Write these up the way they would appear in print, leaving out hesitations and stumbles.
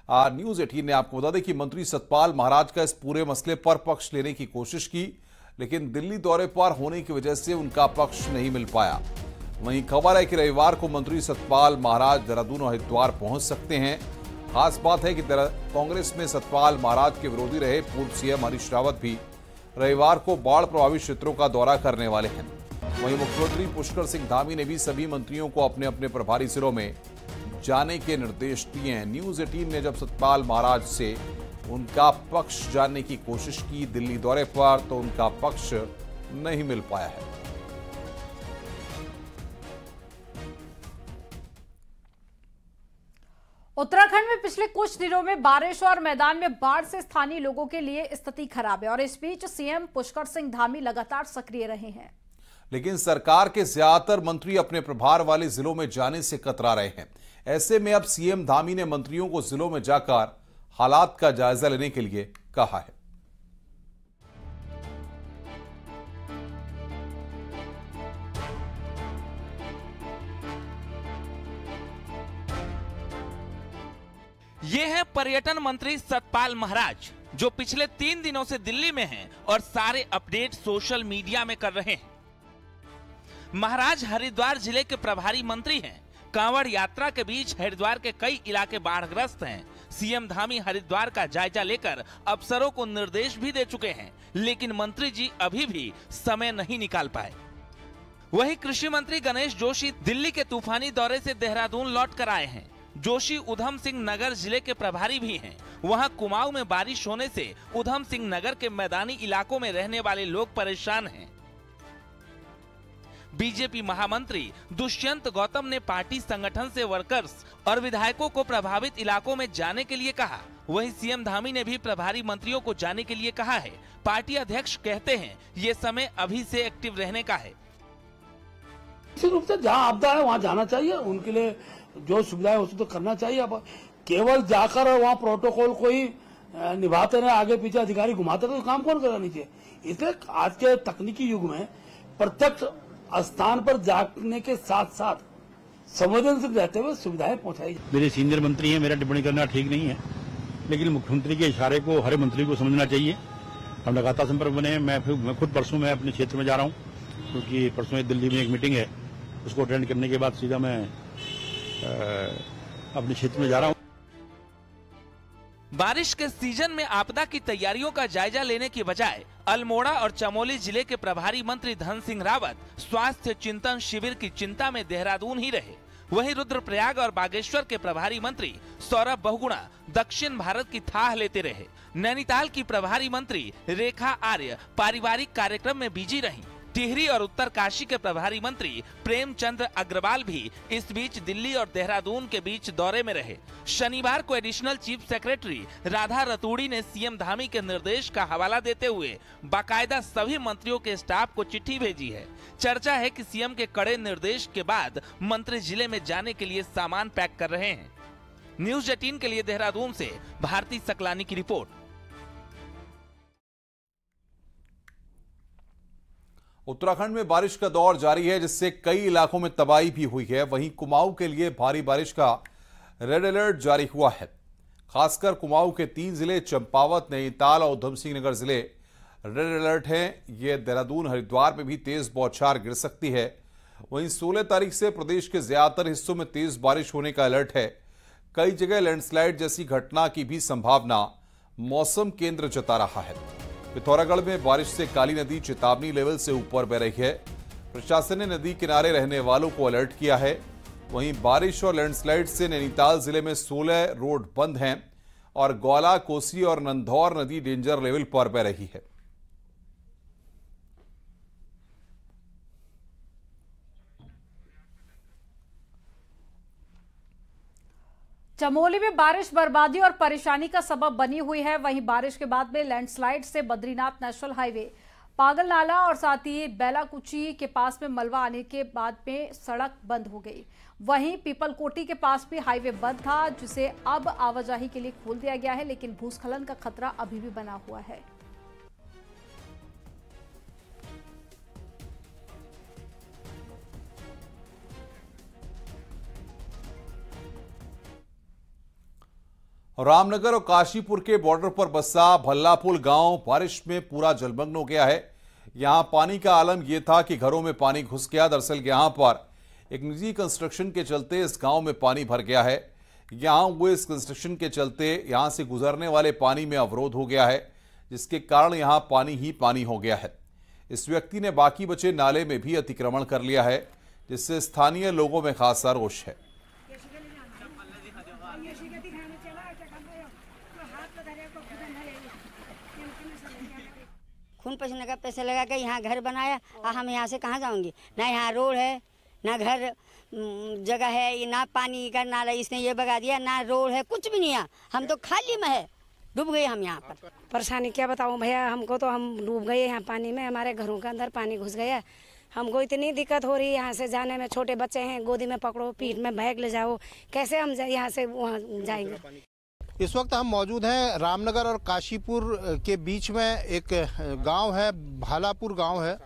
News 18 ने आपको बता दें कि मंत्री सतपाल महाराज का इस पूरे मसले पर पक्ष लेने की कोशिश की, लेकिन दिल्ली दौरे पर होने की वजह से उनका पक्ष नहीं मिल पाया। वहीं खबर है कि रविवार को मंत्री सतपाल महाराज देहरादून और हरिद्वार पहुंच सकते हैं। खास बात है कि कांग्रेस में सतपाल महाराज के विरोधी रहे पूर्व सीएम हरीश रावत भी रविवार को बाढ़ प्रभावित क्षेत्रों का दौरा करने वाले हैं। वहीं मुख्यमंत्री पुष्कर सिंह धामी ने भी सभी मंत्रियों को अपने अपने प्रभारी जिलों में जाने के निर्देश दिए हैं। न्यूज 18 ने जब सतपाल महाराज से उनका पक्ष जानने की कोशिश की दिल्ली दौरे पर, तो उनका पक्ष नहीं मिल पाया है। उत्तराखंड में पिछले कुछ दिनों में बारिश और मैदान में बाढ़ से स्थानीय लोगों के लिए स्थिति खराब है और इस बीच सीएम पुष्कर सिंह धामी लगातार सक्रिय रहे हैं। लेकिन सरकार के ज्यादातर मंत्री अपने प्रभार वाले जिलों में जाने से कतरा रहे हैं। ऐसे में अब सीएम धामी ने मंत्रियों को जिलों में जाकर हालात का जायजा लेने के लिए कहा है। ये है पर्यटन मंत्री सतपाल महाराज, जो पिछले 3 दिनों से दिल्ली में हैं और सारे अपडेट सोशल मीडिया में कर रहे हैं। महाराज हरिद्वार जिले के प्रभारी मंत्री हैं। कांवड़ यात्रा के बीच हरिद्वार के कई इलाके बाढ़ग्रस्त हैं। सीएम धामी हरिद्वार का जायजा लेकर अफसरों को निर्देश भी दे चुके हैं, लेकिन मंत्री जी अभी भी समय नहीं निकाल पाए। वहीं कृषि मंत्री गणेश जोशी दिल्ली के तूफानी दौरे से देहरादून लौट कर आए हैं। जोशी उधम सिंह नगर जिले के प्रभारी भी हैं। वहां कुमाऊं में बारिश होने से उधम सिंह नगर के मैदानी इलाकों में रहने वाले लोग परेशान हैं। बीजेपी महामंत्री दुष्यंत गौतम ने पार्टी संगठन से वर्कर्स और विधायकों को प्रभावित इलाकों में जाने के लिए कहा। वहीं सीएम धामी ने भी प्रभारी मंत्रियों को जाने के लिए कहा है। पार्टी अध्यक्ष कहते हैं ये समय अभी से एक्टिव रहने का है। निश्चित रूप से जहाँ आपदा है वहाँ जाना चाहिए, उनके लिए जो सुविधाएं हो तो करना चाहिए। अब केवल जाकर वहाँ प्रोटोकॉल को ही निभाते रहे, आगे पीछे अधिकारी घुमाते रहे, तो काम कौन करानी चाहिए। इसलिए आज के तकनीकी युग में प्रत्यक्ष स्थान पर जाने के साथ साथ संवेदनशील रहते हुए सुविधाएं पहुंचाई। मेरे सीनियर मंत्री हैं, मेरा टिप्पणी करना ठीक नहीं है, लेकिन मुख्यमंत्री के इशारे को हर मंत्री को समझना चाहिए। हम लगातार संपर्क बने हैं। मैं खुद परसों मैं अपने क्षेत्र में जा रहा हूँ, क्योंकि परसों दिल्ली में एक मीटिंग है, उसको अटेंड करने के बाद सीधा मैं अपने क्षेत्र में जा रहा हूँ। बारिश के सीजन में आपदा की तैयारियों का जायजा लेने की बजाय अल्मोड़ा और चमोली जिले के प्रभारी मंत्री धन सिंह रावत स्वास्थ्य चिंतन शिविर की चिंता में देहरादून ही रहे। वहीं रुद्रप्रयाग और बागेश्वर के प्रभारी मंत्री सौरभ बहुगुणा दक्षिण भारत की थाह लेते रहे। नैनीताल की प्रभारी मंत्री रेखा आर्य पारिवारिक कार्यक्रम में बिजी रहीं। टिहरी और उत्तरकाशी के प्रभारी मंत्री प्रेमचंद्र अग्रवाल भी इस बीच दिल्ली और देहरादून के बीच दौरे में रहे। शनिवार को additional chief secretary Radha Raturi ने सीएम धामी के निर्देश का हवाला देते हुए बाकायदा सभी मंत्रियों के स्टाफ को चिट्ठी भेजी है। चर्चा है कि सीएम के कड़े निर्देश के बाद मंत्री जिले में जाने के लिए सामान पैक कर रहे हैं। न्यूज 18 के लिए देहरादून से भारती सकलानी की रिपोर्ट। उत्तराखंड में बारिश का दौर जारी है, जिससे कई इलाकों में तबाही भी हुई है। वहीं कुमाऊं के लिए भारी बारिश का रेड अलर्ट जारी हुआ है। खासकर कुमाऊं के 3 जिले चंपावत, नैनीताल और उधम सिंह नगर जिले रेड अलर्ट हैं। ये देहरादून हरिद्वार में भी तेज बौछार गिर सकती है। वहीं 16 तारीख से प्रदेश के ज्यादातर हिस्सों में तेज बारिश होने का अलर्ट है। कई जगह लैंडस्लाइड जैसी घटना की भी संभावना मौसम केंद्र जता रहा है। पिथौरागढ़ में बारिश से काली नदी चेतावनी लेवल से ऊपर बह रही है। प्रशासन ने नदी किनारे रहने वालों को अलर्ट किया है। वहीं बारिश और लैंडस्लाइड से नैनीताल जिले में 16 रोड बंद हैं और गौला, कोसी और नंधौर नदी डेंजर लेवल पर बह रही है। चमोली में बारिश बर्बादी और परेशानी का सबब बनी हुई है। वहीं बारिश के बाद में लैंडस्लाइड से बद्रीनाथ नेशनल हाईवे, पागल नाला और साथ ही बेलाकुची के पास में मलबा आने के बाद में सड़क बंद हो गई। वहीं पीपलकोटी के पास भी हाईवे बंद था, जिसे अब आवाजाही के लिए खोल दिया गया है, लेकिन भूस्खलन का खतरा अभी भी बना हुआ है। रामनगर और काशीपुर के बॉर्डर पर बसा भल्लापुल गांव बारिश में पूरा जलमग्न हो गया है। यहां पानी का आलम यह था कि घरों में पानी घुस गया। दरअसल यहां पर एक निजी कंस्ट्रक्शन के चलते इस गांव में पानी भर गया है। यहां हुए इस कंस्ट्रक्शन के चलते यहां से गुजरने वाले पानी में अवरोध हो गया है, जिसके कारण यहां पानी ही पानी हो गया है। इस व्यक्ति ने बाकी बचे नाले में भी अतिक्रमण कर लिया है, जिससे स्थानीय लोगों में खासा रोष है। खून पसीने का पैसे लगा के यहाँ घर बनाया, हम यहाँ से कहाँ जाएंगे? ना यहाँ रोड है, ना घर जगह है, ना पानी का नाला इसने ये बगा दिया, ना रोड है, कुछ भी नहीं है। हम तो खाली में है, डूब गए हम यहाँ पर। परेशानी क्या बताऊँ भैया, हमको तो हम डूब गए यहाँ पानी में। हमारे घरों के अंदर पानी घुस गया। हमको इतनी दिक्कत हो रही है यहाँ से जाने में। छोटे बच्चे हैं, गोदी में पकड़ो, पीठ में बैग ले जाओ, कैसे हम यहाँ से वहाँ जाएंगे? इस वक्त हम मौजूद हैं रामनगर और काशीपुर के बीच में। एक गांव है, भालापुर गांव है,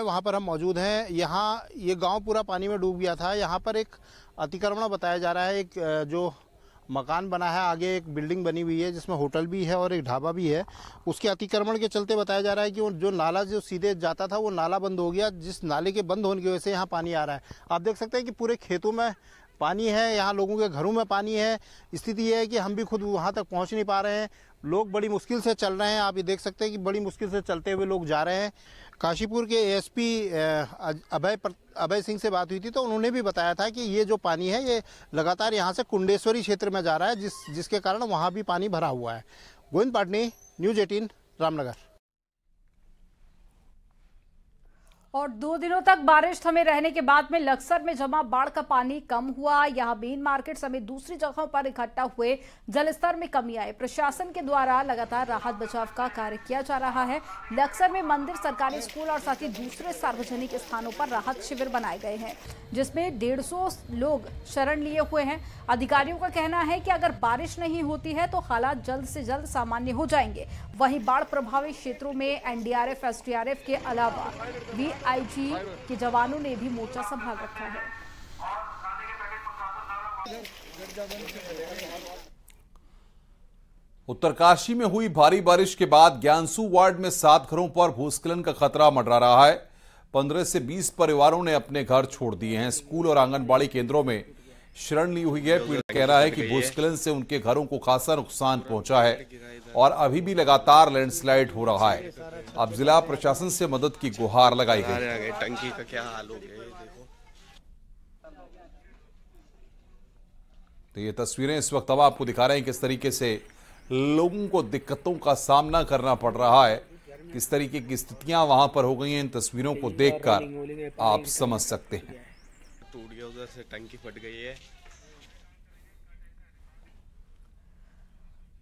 वहां पर हम मौजूद हैं। यहाँ ये गांव पूरा पानी में डूब गया था। यहाँ पर एक अतिक्रमण बताया जा रहा है। एक जो मकान बना है, आगे एक बिल्डिंग बनी हुई है जिसमें होटल भी है और एक ढाबा भी है। उसके अतिक्रमण के चलते बताया जा रहा है कि जो नाला जो सीधे जाता था वो नाला बंद हो गया, जिस नाले के बंद होने की वजह से यहाँ पानी आ रहा है। आप देख सकते हैं कि पूरे खेतों में पानी है, यहाँ लोगों के घरों में पानी है। स्थिति ये है कि हम भी खुद वहाँ तक पहुँच नहीं पा रहे हैं। लोग बड़ी मुश्किल से चल रहे हैं। आप ये देख सकते हैं कि बड़ी मुश्किल से चलते हुए लोग जा रहे हैं। काशीपुर के एएसपी अभय सिंह से बात हुई थी तो उन्होंने भी बताया था कि ये जो पानी है ये लगातार यहाँ से कुंडेश्वरी क्षेत्र में जा रहा है, जिसके कारण वहाँ भी पानी भरा हुआ है। गोविंद पाटनी, न्यूज़ 18, रामनगर। और 2 दिनों तक बारिश थमे रहने के बाद में लक्सर में जमा बाढ़ का पानी कम हुआ। यहां मेन मार्केट समेत दूसरी जगहों पर इकट्ठा हुए जलस्तर में कमी आई। प्रशासन के द्वारा लगातार राहत बचाव का कार्य किया जा रहा है। लक्सर में मंदिर, सरकारी स्कूल और साथ ही दूसरे सार्वजनिक स्थानों पर राहत शिविर बनाए गए हैं, जिसमें 150 लोग शरण लिए हुए हैं। अधिकारियों का कहना है कि अगर बारिश नहीं होती है तो हालात जल्द से जल्द सामान्य हो जाएंगे। वहीं बाढ़ प्रभावित क्षेत्रों में एनडीआरएफ, एसडीआरएफ के अलावा वीआईजी के जवानों ने भी मोर्चा संभाल रखा है। उत्तरकाशी में हुई भारी बारिश के बाद ज्ञानसू वार्ड में 7 घरों पर भूस्खलन का खतरा मंडरा रहा है। 15 से 20 परिवारों ने अपने घर छोड़ दिए हैं। स्कूल और आंगनबाड़ी केंद्रों में शरण ली हुई है। पीड़ित कह रहा है कि भूस्खलन से उनके घरों को खासा नुकसान पहुंचा है और अभी भी लगातार लैंडस्लाइड हो रहा है। अब जिला प्रशासन से मदद की गुहार लगाई गई। टंकी का क्या हाल हो गया देखो। तो ये तस्वीरें इस वक्त हम आपको दिखा रहे हैं किस तरीके से लोगों को दिक्कतों का सामना करना पड़ रहा है, किस तरीके की स्थितियां वहां पर हो गई हैं। इन तस्वीरों को देखकर आप समझ सकते हैं। टूट गया, उधर से टंकी फट गई है।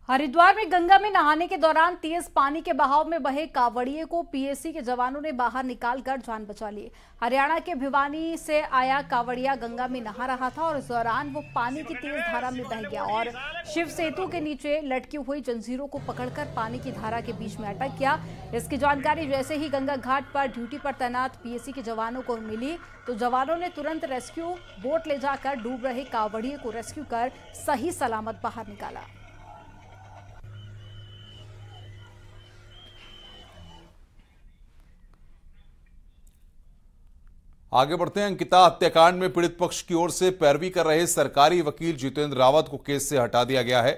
हरिद्वार में गंगा में नहाने के दौरान तेज पानी के बहाव में बहे कांवड़िए को पीएसी के जवानों ने बाहर निकालकर जान बचा ली। हरियाणा के भिवानी से आया कांवड़िया गंगा में नहा रहा था और इस दौरान वो पानी की तेज धारा में बह गया और शिव सेतु के नीचे लटकी हुई जंजीरों को पकड़कर पानी की धारा के बीच में अटक गया। इसकी जानकारी जैसे ही गंगा घाट पर ड्यूटी पर तैनात पीएसी के जवानों को मिली तो जवानों ने तुरंत रेस्क्यू बोट ले जाकर डूब रहे कांवड़िए को रेस्क्यू कर सही सलामत बाहर निकाला। आगे बढ़ते हैं। अंकिता हत्याकांड में पीड़ित पक्ष की ओर से पैरवी कर रहे सरकारी वकील जितेंद्र रावत को केस से हटा दिया गया है।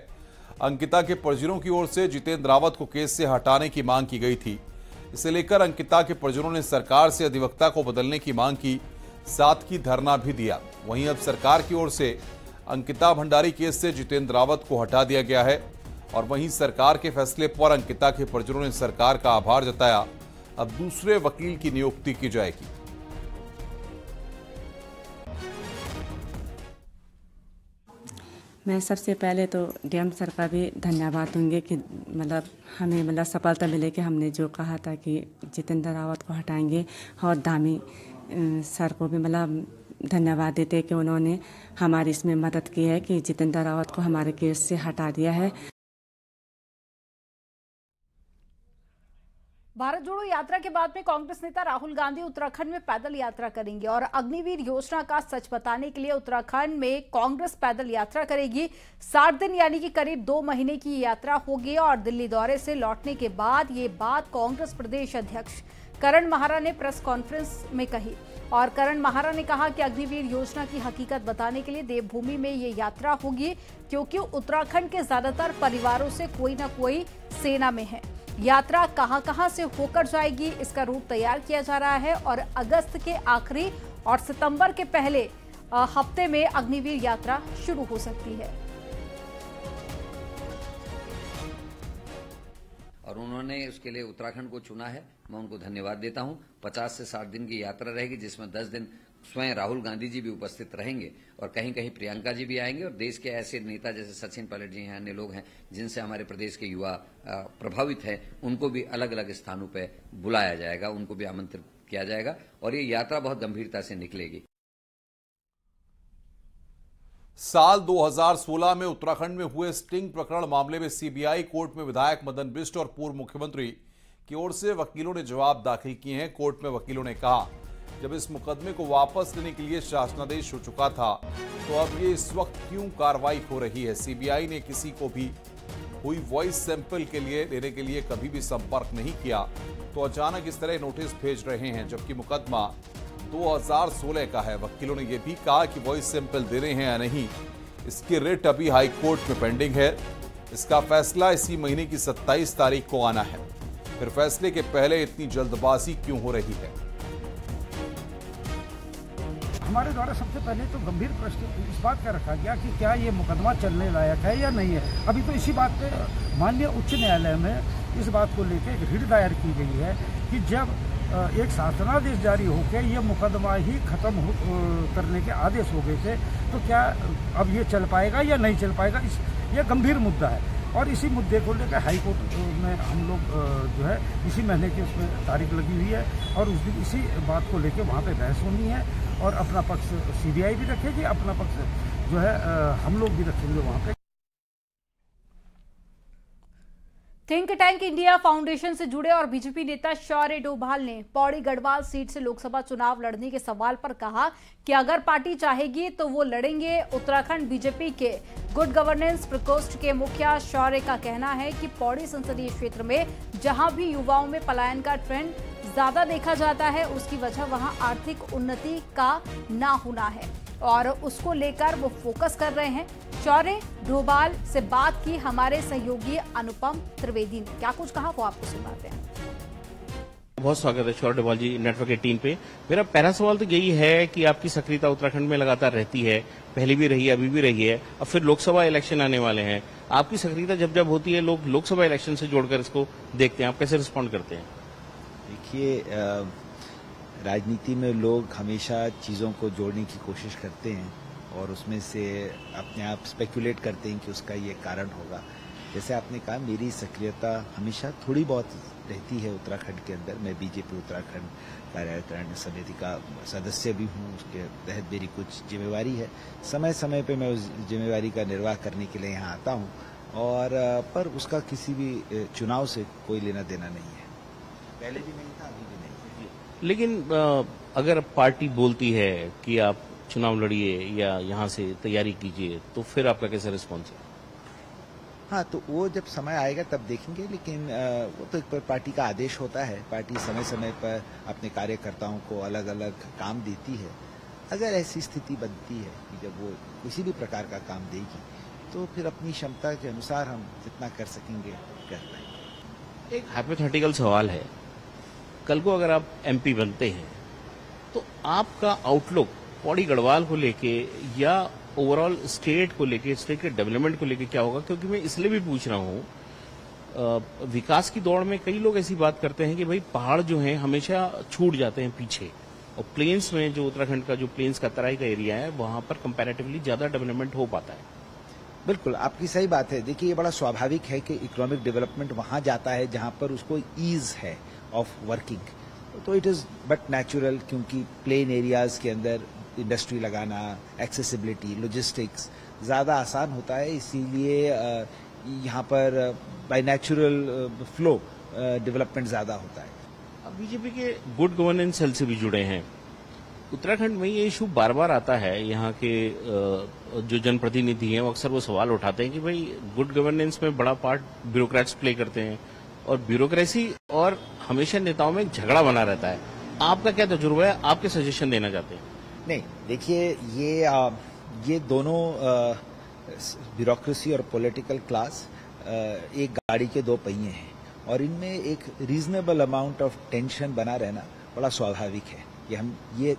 अंकिता के परिजनों की ओर से जितेंद्र रावत को केस से हटाने की मांग की गई थी। इसे लेकर अंकिता के परिजनों ने सरकार से अधिवक्ता को बदलने की मांग की, साथ ही धरना भी दिया। वहीं अब सरकार की ओर से अंकिता भंडारी केस से जितेंद्र रावत को हटा दिया गया है और वहीं सरकार के फैसले पर अंकिता के परिजनों ने सरकार का आभार जताया। अब दूसरे वकील की नियुक्ति की जाएगी। मैं सबसे पहले तो डीएम सर का भी धन्यवाद दूंगी कि हमें सफलता मिले कि हमने जो कहा था कि जितेंद्र रावत को हटाएंगे, और धामी सर को भी धन्यवाद देते कि उन्होंने हमारी इसमें मदद की है कि जितेंद्र रावत को हमारे केस से हटा दिया है। भारत जोड़ो यात्रा के बाद में कांग्रेस नेता राहुल गांधी उत्तराखंड में पैदल यात्रा करेंगे और अग्निवीर योजना का सच बताने के लिए उत्तराखंड में कांग्रेस पैदल यात्रा करेगी। 60 दिन यानी कि करीब 2 महीने की यात्रा होगी और दिल्ली दौरे से लौटने के बाद ये बात कांग्रेस प्रदेश अध्यक्ष करण माहारा ने प्रेस कॉन्फ्रेंस में कही और करण माहारा ने कहा कि अग्निवीर योजना की हकीकत बताने के लिए देवभूमि में ये यात्रा होगी, क्योंकि उत्तराखंड के ज्यादातर परिवारों से कोई न कोई सेना में है। यात्रा कहां से होकर जाएगी, इसका रूट तैयार किया जा रहा है और अगस्त के आखिरी और सितंबर के पहले हफ्ते में अग्निवीर यात्रा शुरू हो सकती है। और उन्होंने उसके लिए उत्तराखंड को चुना है, मैं उनको धन्यवाद देता हूं। 50 से 60 दिन की यात्रा रहेगी, जिसमें 10 दिन स्वयं राहुल गांधी जी भी उपस्थित रहेंगे और कहीं कहीं प्रियंका जी भी आएंगे और देश के ऐसे नेता जैसे सचिन पायलट जी हैं, अन्य लोग हैं जिनसे हमारे प्रदेश के युवा प्रभावित हैं, उनको भी अलग अलग स्थानों पर बुलाया जाएगा, उनको भी आमंत्रित किया जाएगा और ये यात्रा बहुत गंभीरता से निकलेगी। साल 2016 में उत्तराखंड में हुए स्टिंग प्रकरण मामले में सीबीआई कोर्ट में विधायक मदन बिष्ट और पूर्व मुख्यमंत्री की ओर से वकीलों ने जवाब दाखिल किए हैं। कोर्ट में वकीलों ने कहा, जब इस मुकदमे को वापस लेने के लिए शासनादेश हो चुका था तो अब ये इस वक्त क्यों कार्रवाई हो रही है। सीबीआई ने किसी को भी हुई वॉइस सैंपल के लिए लेने के लिए कभी भी संपर्क नहीं किया, तो अचानक इस तरह नोटिस भेज रहे हैं, जबकि मुकदमा 2016 का है। वकीलों ने यह भी कहा कि वॉइस सैंपल देने हैं या नहीं, इसकी रिट अभी हाई कोर्ट में पेंडिंग है। इसका फैसला इसी महीने की 27 तारीख को आना है। फिर फैसले के पहले इतनी जल्दबाजी क्यों हो रही है? हमारे द्वारा सबसे पहले तो गंभीर प्रश्न इस बात का रखा गया कि क्या ये मुकदमा चलने लायक है या नहीं है। अभी तो इसी बात पे माननीय उच्च न्यायालय में इस बात को लेकर एक रिट दायर की गई है कि जब एक शासनादेश जारी होकर ये मुकदमा ही खत्म करने के आदेश हो गए थे, तो क्या अब ये चल पाएगा या नहीं चल पाएगा, ये गंभीर मुद्दा है। और इसी मुद्दे को लेकर हाई कोर्ट में हम लोग जो है इसी महीने की उसमें तारीख लगी हुई है और उस दिन इसी बात को लेकर वहाँ पे बहस होनी है और अपना पक्ष सीबीआई भी रखेगी, अपना पक्ष जो है हम लोग भी रखेंगे वहाँ पे। थिंक टैंक इंडिया फाउंडेशन से जुड़े और बीजेपी नेता शौर्य डोभाल ने पौड़ी गढ़वाल सीट से लोकसभा चुनाव लड़ने के सवाल पर कहा कि अगर पार्टी चाहेगी तो वो लड़ेंगे। उत्तराखंड बीजेपी के गुड गवर्नेंस प्रकोष्ठ के मुखिया शौर्य का कहना है कि पौड़ी संसदीय क्षेत्र में जहां भी युवाओं में पलायन का ट्रेंड ज्यादा देखा जाता है, उसकी वजह वहां आर्थिक उन्नति का ना होना है और उसको लेकर वो फोकस कर रहे हैं। शौर्य डोभाल से बात की हमारे सहयोगी अनुपम त्रिवेदी ने, क्या कुछ कहा वो आपको सुनाते हैं। बहुत स्वागत है शौर्य डोभाल जी नेटवर्क 18 पे। मेरा पहला सवाल तो यही है कि आपकी सक्रियता उत्तराखंड में लगातार रहती है, पहले भी रही है, अभी भी रही है, अब फिर लोकसभा इलेक्शन आने वाले हैं। आपकी सक्रियता जब जब होती है, लोग लोकसभा इलेक्शन से जोड़कर इसको देखते हैं, आप कैसे रिस्पॉन्ड करते हैं? देखिए, राजनीति में लोग हमेशा चीज़ों को जोड़ने की कोशिश करते हैं और उसमें से अपने आप स्पेकुलेट करते हैं कि उसका ये कारण होगा। जैसे आपने कहा, मेरी सक्रियता हमेशा थोड़ी बहुत रहती है उत्तराखंड के अंदर। मैं बीजेपी उत्तराखंड कार्यान्वयन समिति का सदस्य भी हूँ, उसके तहत मेरी कुछ जिम्मेवारी है। समय समय पे मैं उस जिम्मेवारी का निर्वाह करने के लिए यहाँ आता हूँ और पर उसका किसी भी चुनाव से कोई लेना देना नहीं है। पहले भी नहीं था, अभी भी नहीं। लेकिन अगर पार्टी बोलती है कि आप चुनाव लड़िए या यहाँ से तैयारी कीजिए, तो फिर आपका कैसा रिस्पॉन्स है? हाँ, तो वो जब समय आएगा तब देखेंगे, लेकिन वो तो एक पार्टी का आदेश होता है। पार्टी समय समय पर अपने कार्यकर्ताओं को अलग अलग काम देती है। अगर ऐसी स्थिति बनती है कि जब वो किसी भी प्रकार का काम देगी, तो फिर अपनी क्षमता के अनुसार हम जितना कर सकेंगे कर पाएंगे। एक हाइपोथेटिकल सवाल है, कल को अगर आप एमपी बनते हैं तो आपका आउटलुक पौड़ी गढ़वाल को लेके या ओवरऑल स्टेट को लेके, स्टेट के डेवलपमेंट को लेके क्या होगा? क्योंकि मैं इसलिए भी पूछ रहा हूँ, विकास की दौड़ में कई लोग ऐसी बात करते हैं कि भाई पहाड़ जो हैं हमेशा छूट जाते हैं पीछे, और प्लेन्स में जो उत्तराखंड का जो प्लेन्स का तराई का एरिया है वहां पर कंपैरेटिवली ज्यादा डेवलपमेंट हो पाता है। बिल्कुल, आपकी सही बात है। देखिए, ये बड़ा स्वाभाविक है कि इकोनॉमिक डेवलपमेंट वहां जाता है जहां पर उसको ईज है ऑफ वर्किंग, तो इट इज बट नेचुरल, क्योंकि प्लेन एरियाज के अंदर इंडस्ट्री लगाना, एक्सेसिबिलिटी, लॉजिस्टिक्स ज़्यादा आसान होता है। इसीलिए यहाँ पर बाय नेचुरल फ्लो डेवलपमेंट ज़्यादा होता है। अब बीजेपी के गुड गवर्नेंस सेल से भी जुड़े हैं। उत्तराखंड में ये इशू बार बार आता है। यहाँ के जो जनप्रतिनिधि हैं वो अक्सर वो सवाल उठाते हैं कि भाई गुड गवर्नेंस में बड़ा पार्ट ब्यूरोक्रेट्स प्ले करते हैं और ब्यूरोक्रेसी और हमेशा नेताओं में झगड़ा बना रहता है। आपका क्या तजुर्बा है, आपके सजेशन देना चाहते हैं? नहीं, देखिए ये दोनों ब्यूरोक्रेसी और पॉलिटिकल क्लास एक गाड़ी के दो पहिए हैं और इनमें एक रीजनेबल अमाउंट ऑफ टेंशन बना रहना बड़ा स्वाभाविक है। ये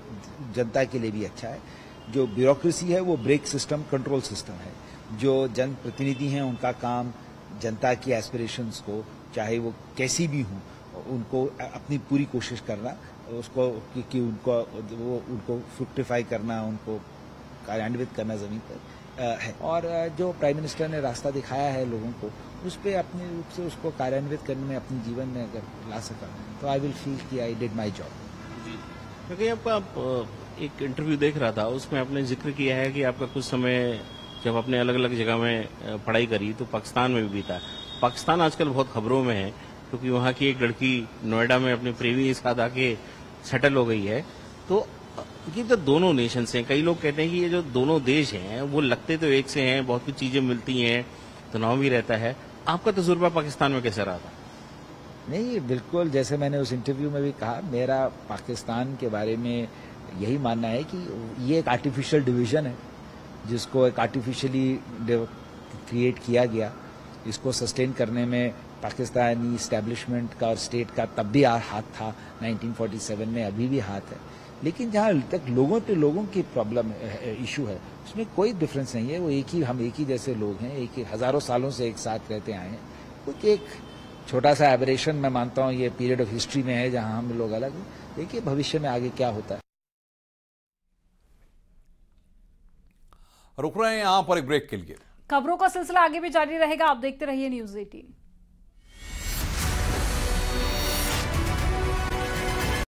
जनता के लिए भी अच्छा है। जो ब्यूरोक्रेसी है वो ब्रेक सिस्टम, कंट्रोल सिस्टम है। जो जनप्रतिनिधि हैं उनका काम जनता की एस्पिरेशंस को, चाहे वो कैसी भी हों, उनको अपनी पूरी कोशिश करना, उसको कि उनको फ्रुक्टिफाई करना, उनको कार्यान्वित करना जमीन पर है। और जो प्राइम मिनिस्टर ने रास्ता दिखाया है लोगों को, उस पर अपने रूप से उसको कार्यान्वित करने में अपने जीवन में अगर ला सका तो आई विल फील कि आई डिड माई जॉब। क्योंकि आपका एक इंटरव्यू देख रहा था, उसमें आपने जिक्र किया है कि आपका कुछ समय जब आपने अलग अलग जगह में पढ़ाई करी तो पाकिस्तान में भी बीता। पाकिस्तान आजकल बहुत खबरों में है क्योंकि वहाँ की एक लड़की नोएडा में अपने प्रेमी के साथ आके सेटल हो गई है। तो ये तो दोनों नेशंस हैं। कई लोग कहते हैं कि ये जो दोनों देश हैं वो लगते तो एक से हैं, बहुत कुछ चीजें मिलती हैं, तनाव भी रहता है। आपका तजुर्बा पाकिस्तान में कैसा रहा था? नहीं, बिल्कुल जैसे मैंने उस इंटरव्यू में भी कहा, मेरा पाकिस्तान के बारे में यही मानना है कि ये एक आर्टिफिशियल डिवीजन है जिसको एक आर्टिफिशियली क्रिएट किया गया। इसको सस्टेन करने में पाकिस्तानी इस्टेब्लिशमेंट का और स्टेट का तब भी हाथ था 1947 में, अभी भी हाथ है। लेकिन जहाँ तक लोगों की प्रॉब्लम इशू है उसमें कोई डिफरेंस नहीं है। वो हम एक ही जैसे लोग हैं, एक ही हजारों सालों से एक साथ रहते आए हैं। कुछ एक छोटा सा एबरेशन मैं मानता हूँ ये पीरियड ऑफ हिस्ट्री में है जहाँ हम लोग अलग हैं। देखिए भविष्य में आगे क्या होता है। रुक रहे हैं यहाँ पर एक ब्रेक के लिए। खबरों का सिलसिला आगे भी जारी रहेगा, आप देखते रहिए न्यूज़ 18।